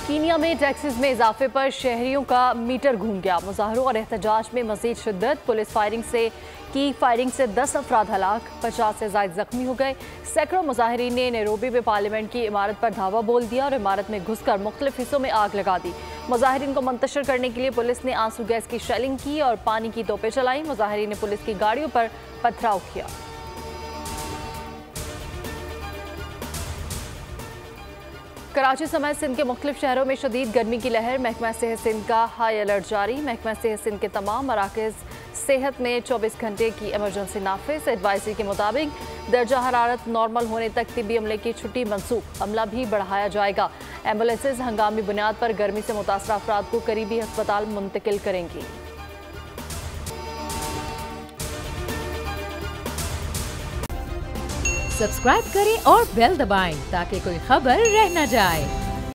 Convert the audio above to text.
Kenya में taxes में इजाफे पर शहरियों का मीटर घूम गया। मुजाहरों और एहतजाज में मजीद शिद्दत। पुलिस फायरिंग से 10 अफराद हलाक, 50 से ज्यादा जख्मी हो गए। सैकड़ों मुजाहिरीन ने नैरोबी में पार्लियामेंट की इमारत पर धावा बोल दिया और इमारत में घुसकर मुख्तलिफ हिस्सों में आग लगा दी। मुजाहिरीन को मुंतशिर करने के लिए पुलिस ने आंसू गैस की शेलिंग की और पानी की तोपें चलाई। मुजाहिरीन ने पुलिस की गाड़ियों पर पथराव किया। कराची समेत सिंध के मुख्तलिफ शहरों में शदीद गर्मी की लहर। महकमा सेहत सिंध का हाई अलर्ट जारी। महकमा सेहत सिंध के तमाम मराकज़ सेहत में 24 घंटे की एमरजेंसी नाफिज। एडवाइजरी के मुताबिक दर्जा हरारत नॉर्मल होने तक तिब्बी अमले की छुट्टी मनसूख, अमला भी बढ़ाया जाएगा। एम्बुलेंसेज हंगामी बुनियाद पर गर्मी से मुतासर अफराद को करीबी अस्पताल मुंतकिल करेंगी। सब्सक्राइब करें और बेल दबाएं ताकि कोई खबर रह न जाए।